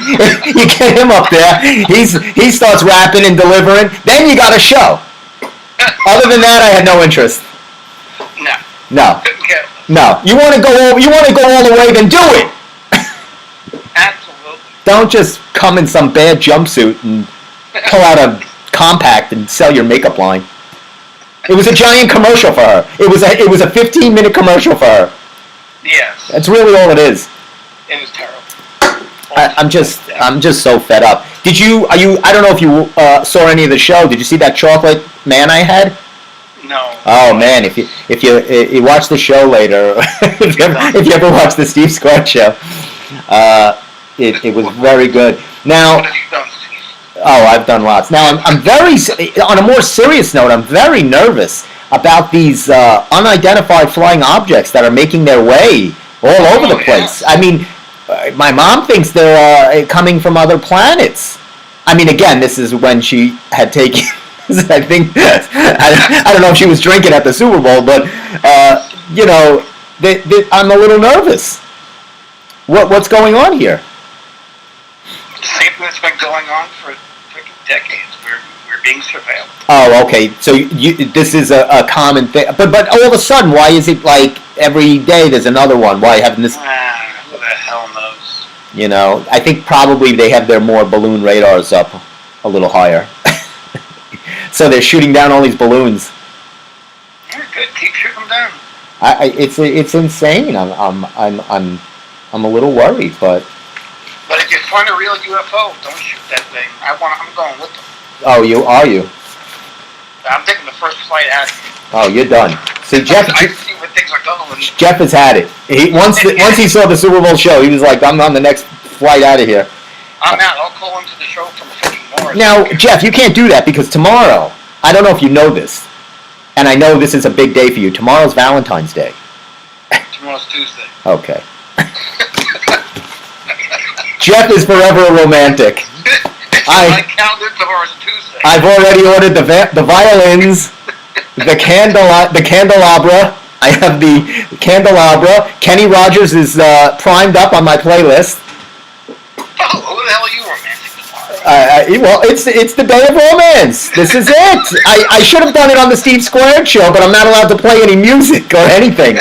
You get him up there. He starts rapping and delivering. Then you got a show. Other than that, I had no interest. No. No. You want to go all the way? Then do it. Absolutely. Don't just come in some bad jumpsuit and pull out a compact and sell your makeup line. It was a giant commercial for her. It was a 15-minute commercial for her. Yes. That's really all it is. It was terrible. I'm just so fed up. I don't know if you saw any of the show. Did you see that chocolate man I had? No. Oh man, if you watch the show later, if you ever watch the Steve Scott show, it was very good. Now, what have you done, Steve? Oh, I've done lots. Now, I'm very on a more serious note. I'm very nervous about these unidentified flying objects that are making their way all over the place. Yeah. I mean, my mom thinks they're coming from other planets. I mean, again, this is when she had taken. I think I don't know if she was drinking at the Super Bowl, but I'm a little nervous. What's going on here? The same thing that's been going on for freaking decades. We're being surveilled. Oh, okay. So this is a common thing, but all of a sudden, why is it like every day there's another one? Why haven't this? Who the hell knows? I think probably they have their more balloon radars up a little higher. So they're shooting down all these balloons. Yeah, good. Keep shooting them down. It's insane. I'm a little worried, but. But if you find a real UFO, don't shoot that thing. I'm going with them. Oh, you? I'm taking the first flight out. Oh, you're done. See, Jeff. I see where things are going. Jeff has had it. Once he saw the Super Bowl show, he was like, "I'm on the next flight out of here." I'm out. I'll call into the show from 50 more. Now, Jeff, you can't do that because tomorrow. I don't know if you know this, and I know this is a big day for you. Tomorrow's Valentine's Day. Tomorrow's Tuesday. Okay. Jeff is forever a romantic. I counted tomorrow's Tuesday. I've already ordered the violins, the candelabra. I have the candelabra. Kenny Rogers is primed up on my playlist. Oh, who the hell are you romantic tomorrow? Well, it's the day of romance. This is it. I should have done it on the Steve Squared show, but I'm not allowed to play any music or anything.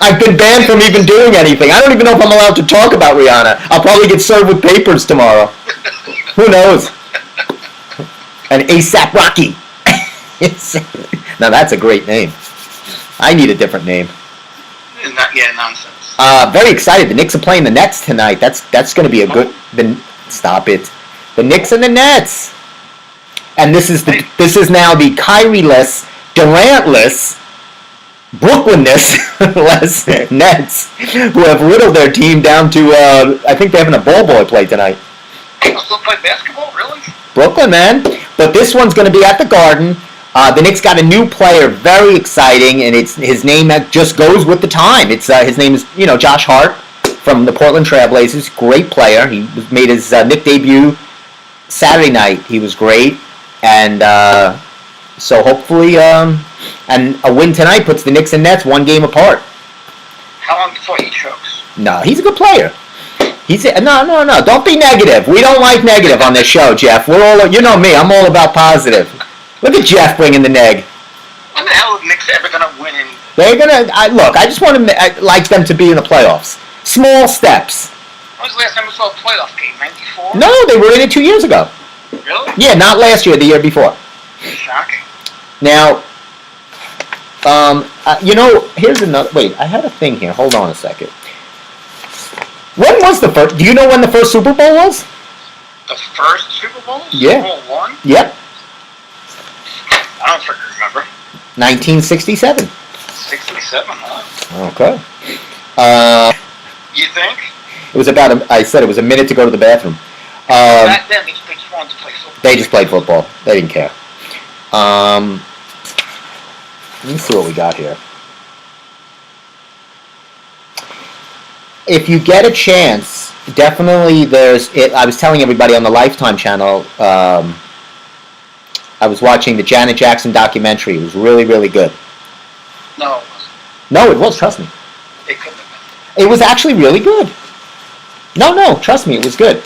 I've been banned from even doing anything. I don't even know if I'm allowed to talk about Rihanna. I'll probably get served with papers tomorrow. Who knows? An ASAP Rocky. Now that's a great name. I need a different name. Nonsense. Very excited. The Knicks are playing the Nets tonight. That's going to be a good. Stop it. The Knicks and the Nets. And this is now the Kyrie-less, Durant-less, Brooklyn-less Nets, who have whittled their team down to. I think they're having a ball boy play tonight. They'll still play basketball, really? Brooklyn, man. But this one's going to be at the Garden. The Knicks got a new player, very exciting, and his name that just goes with the time. It's his name is Josh Hart from the Portland Trailblazers. Great player. He made his Knicks debut Saturday night. He was great, and so hopefully, and a win tonight puts the Knicks and Nets one game apart. How long before he chokes? No, he's a good player. No. Don't be negative. We don't like negative on this show, Jeff. We're all, you know me. I'm all about positive. Look at Jeff bringing the neg. When the hell are the Knicks ever gonna win anything? They're gonna. I just want to like them to be in the playoffs. Small steps. When was the last time we saw a playoff game? 94? No, they were in it 2 years ago. Really? Yeah, not last year. The year before. Shocking. Now, here's another. Wait, I had a thing here. Hold on a second. When was the first? Do you know when the first Super Bowl was? The first Super Bowl? Yeah. Super Bowl one? Yep. I don't freaking remember. 1967. 67, huh? Okay. You think? It was about. I said it was a minute to go to the bathroom. Back then, they just wanted to play football. They just played football. They didn't care. Let me see what we got here. If you get a chance, definitely there's. I was telling everybody on the Lifetime channel. I was watching the Janet Jackson documentary. It was really, really good. No, it wasn't. No, it was. Trust me. It couldn't have been. It was actually really good. No, trust me, it was good.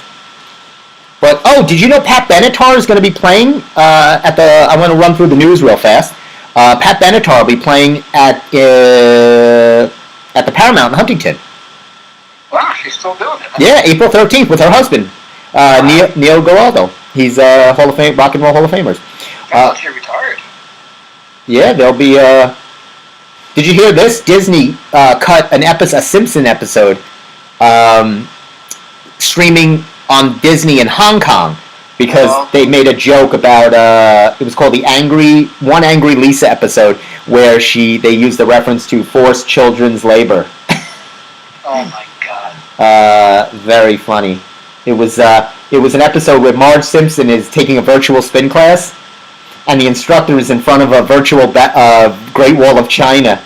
But did you know Pat Benatar is going to be playing at the? I want to run through the news real fast. Pat Benatar will be playing at the Paramount in Huntington. Wow, she's still doing it. Huh? Yeah, April 13th with her husband, Neil Geraldo. He's a Hall of Fame, Rock and Roll Hall of Famers. I thought she retired. Yeah, there'll be. Did you hear this? Disney cut a Simpson episode, streaming on Disney in Hong Kong because they made a joke about. It was called the Angry Lisa episode, where they used the reference to forced children's labor. Oh my God. Very funny. It was an episode where Marge Simpson is taking a virtual spin class, and the instructor is in front of a virtual Great Wall of China,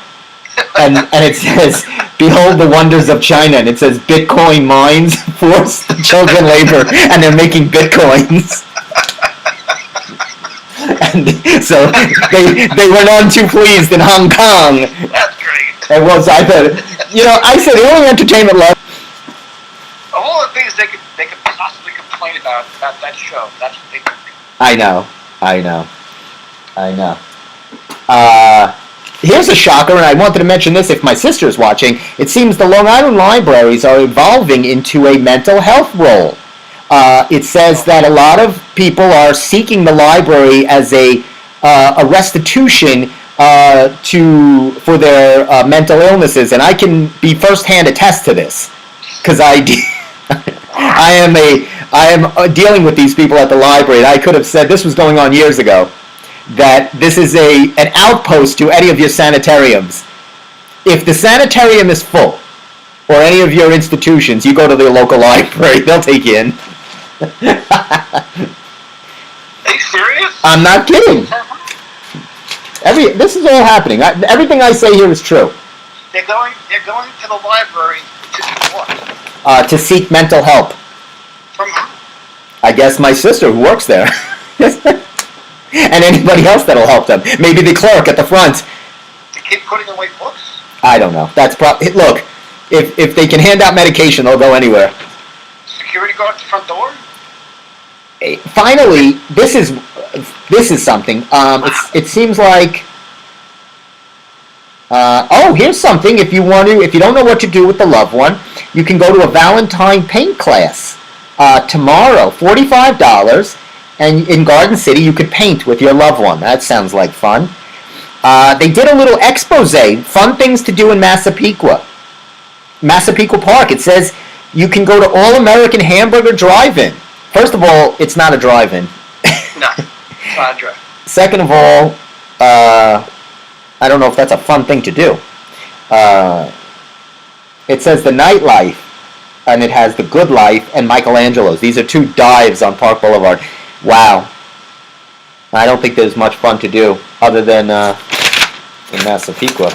and it says, "Behold the wonders of China," and it says, "Bitcoin mines force children labor, and they're making bitcoins." And so they were none too pleased in Hong Kong. That's great. It was. I said the only entertainment level. Of all the things they could possibly complain about that show, that's what they think. I know. Here's a shocker, and I wanted to mention this if my sister's watching. It seems the Long Island libraries are evolving into a mental health role. It says that a lot of people are seeking the library as a restitution for their mental illnesses, and I can be firsthand attest to this because I am I am dealing with these people at the library. And I could have said this was going on years ago. That this is an outpost to any of your sanitariums. If the sanitarium is full, or any of your institutions, you go to the local library. They'll take you in. Are you serious? I'm not kidding. This is all happening. Everything I say here is true. They're going to the library to do what? To seek mental help. From who? I guess my sister who works there. And anybody else that'll help them. Maybe the clerk at the front. To keep putting away books? I don't know. That's look, if they can hand out medication, they'll go anywhere. Security guard at the front door? Finally, this is something. It seems like. Here's something. If you don't know what to do with the loved one, you can go to a Valentine paint class tomorrow. $45, and in Garden City you could paint with your loved one. That sounds like fun. They did a little expose, fun things to do in Massapequa Park. It says you can go to All American Hamburger Drive-In. First of all, it's not a drive-in. No, it's not a drive. Second of all, I don't know if that's a fun thing to do. It says the Nightlife, and it has the Good Life and Michelangelo's. These are two dives on Park Boulevard. Wow. I don't think there's much fun to do other than in Massapequa.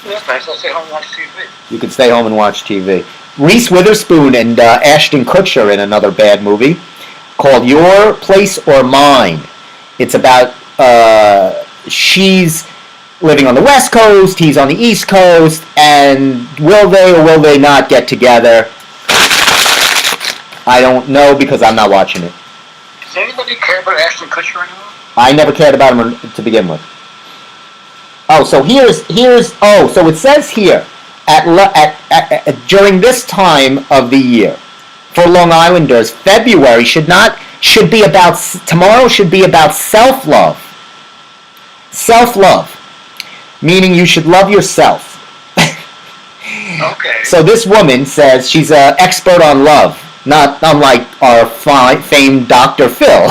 That's nice. I'll stay home and watch TV. You can stay home and watch TV. Reese Witherspoon and Ashton Kutcher in another bad movie called Your Place or Mine. It's about she's living on the West Coast, he's on the East Coast, and will they or will they not get together? I don't know because I'm not watching it. Does anybody care about Ashton Kutcher anymore? I never cared about him to begin with. Oh, so so it says here, during this time of the year, for Long Islanders, February tomorrow should be about self-love. Self-love. Meaning you should love yourself. Okay. So this woman says she's an expert on love, not unlike our famed Dr. Phil.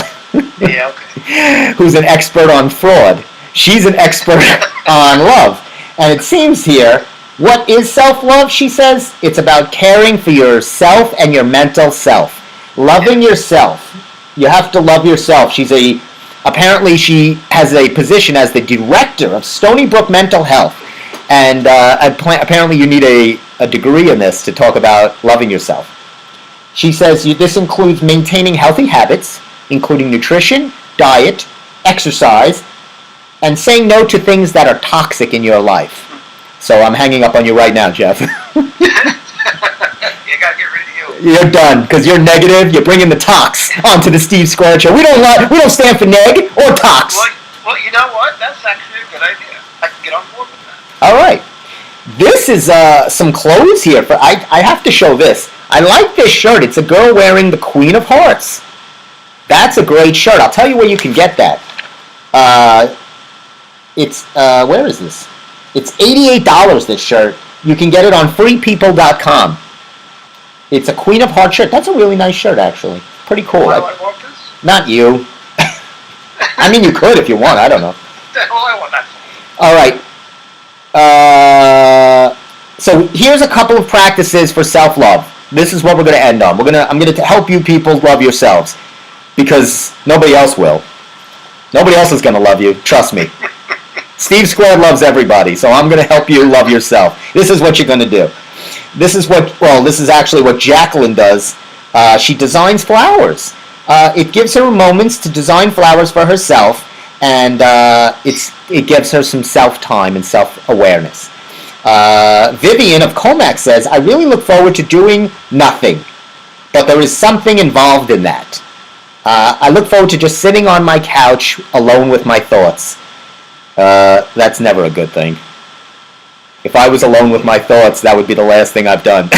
Yeah, okay. Who's an expert on fraud. She's an expert on love. And it seems here, what is self-love, she says? It's about caring for yourself and your mental self. Loving yourself. You have to love yourself. Apparently she has a position as the director of Stony Brook Mental Health. And apparently you need a degree in this to talk about loving yourself. She says this includes maintaining healthy habits, including nutrition, diet, exercise, and saying no to things that are toxic in your life. So I'm hanging up on you right now, Jeff. You gotta get rid of you. You're done, because you're negative. You're bringing the tox onto the Steve Square Show. We don't stand for neg or tox. Well, you know what? That's actually a good idea. I can get on board with that. All right. This is some clothes here. I have to show this. I like this shirt. It's a girl wearing the Queen of Hearts. That's a great shirt. I'll tell you where you can get that. Where is this? It's $88, this shirt. You can get it on freepeople.com. It's a Queen of Hearts shirt. That's a really nice shirt, actually. Pretty cool. Why do I want this? Not you. I mean, you could if you want. I don't know. Well, I want that. All right. So here's a couple of practices for self-love. This is what we're going to end on. I'm going to help you people love yourselves, because nobody else will. Nobody else is going to love you. Trust me. Steve Squared loves everybody, so I'm going to help you love yourself. This is what you're going to do. This is actually what Jacqueline does. She designs flowers. It gives her moments to design flowers for herself, and it gives her some self-time and self-awareness. Vivian of Comac says, I really look forward to doing nothing, but there is something involved in that. I look forward to just sitting on my couch alone with my thoughts. That's never a good thing. If I was alone with my thoughts, that would be the last thing I've done.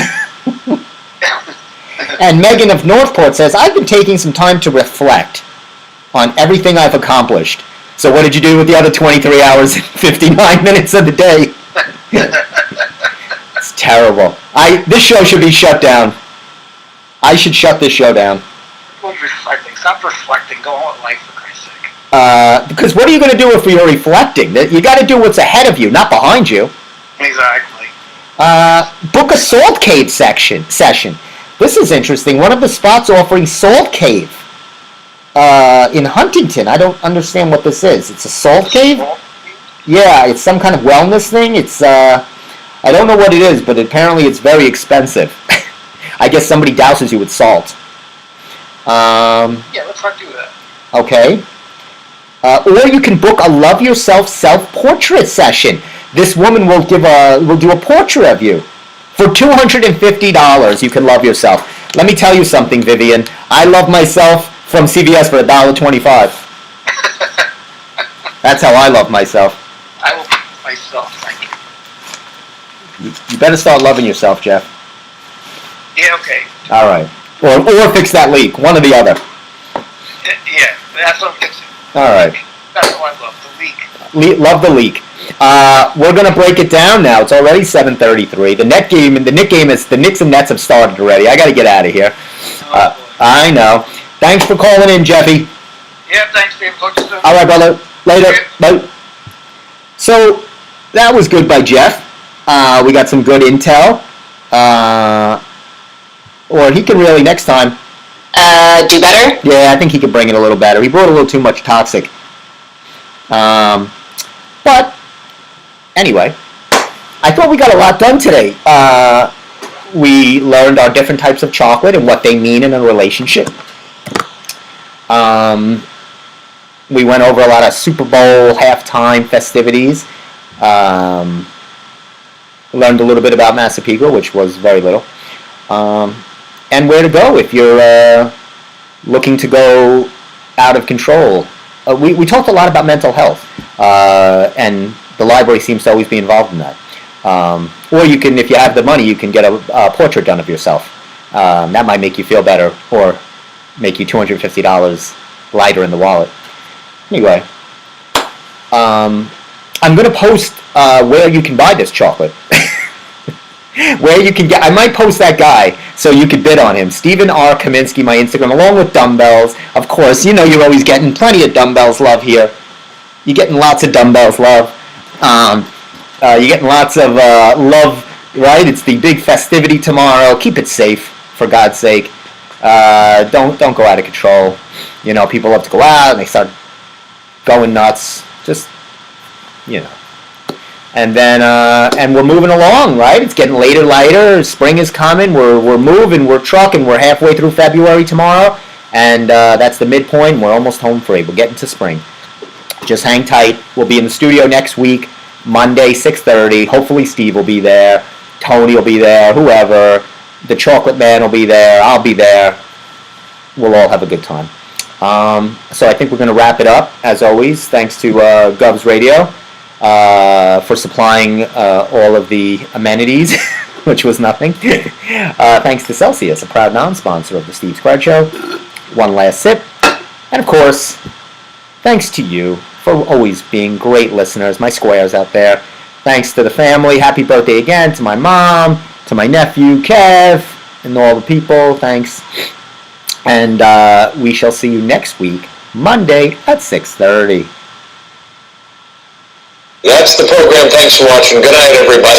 And Megan of Northport says, I've been taking some time to reflect on everything I've accomplished. So what did you do with the other 23 hours and 59 minutes of the day? It's terrible. This show should be shut down. I should shut this show down. What's reflecting? Stop reflecting. Go on with life, for Christ's sake. Because what are you going to do if you're reflecting? You got to do what's ahead of you, not behind you. Exactly. Book a salt cave session. This is interesting. One of the spots offering salt cave in Huntington. I don't understand what this is. It's a salt cave? Yeah, it's some kind of wellness thing. It's I don't know what it is, but apparently it's very expensive. I guess somebody douses you with salt. Yeah, let's not do that. Okay. Or you can book a love yourself self-portrait session. This woman will do a portrait of you. For $250, you can love yourself. Let me tell you something, Vivian. I love myself from CVS for $1.25. That's how I love myself. I will love myself, thank you. You better start loving yourself, Jeff. Yeah, okay. All right. Or fix that leak. One or the other. Yeah, that's what I'm fixing. All right. That's what I love, the leak. Love the leak. We're gonna break it down now. It's already 7:33. The Knicks and Nets have started already. I got to get out of here. I know. Thanks for calling in, Jeffy. Yeah, thanks, Dave. Talk to you soon. All right, brother. Later. Okay. Bye. So that was good by Jeff. We got some good intel. Or he can really next time. Do better? Yeah, I think he could bring it a little better. He brought a little too much toxic. But anyway, I thought we got a lot done today. We learned our different types of chocolate and what they mean in a relationship. We went over a lot of Super Bowl halftime festivities. Learned a little bit about Massapequa, which was very little. And where to go if you're looking to go out of control. We talked a lot about mental health, and the library seems to always be involved in that. Or you can, if you have the money, you can get a portrait done of yourself. That might make you feel better, or make you $250 lighter in the wallet. Anyway, I'm going to post where you can buy this chocolate. Where you can get, I might post that guy so you could bid on him. Stephen R. Kaminsky, my Instagram, along with dumbbells. Of course, you know you're always getting plenty of dumbbells love here. You're getting lots of dumbbells love. You're getting lots of love, right? It's the big festivity tomorrow. Keep it safe, for God's sake. Don't go out of control. You know, people love to go out and they start going nuts. Just, you know. And then, and we're moving along, right? It's getting lighter. Spring is coming. We're moving. We're trucking. We're halfway through February tomorrow, and that's the midpoint. We're almost home free. We're getting to spring. Just hang tight. We'll be in the studio next week, Monday, 6:30. Hopefully, Steve will be there. Tony will be there. Whoever. The Chocolate Man will be there. I'll be there. We'll all have a good time. So I think we're going to wrap it up. As always, thanks to Govs Radio. For supplying all of the amenities, which was nothing. Thanks to Celsius, a proud non-sponsor of the Steve Squared Show. One last sip. And of course, thanks to you for always being great listeners, my squares out there. Thanks to the family. Happy birthday again to my mom, to my nephew, Kev, and all the people. Thanks. And we shall see you next week, Monday at 6:30. That's the program. Thanks for watching. Good night, everybody.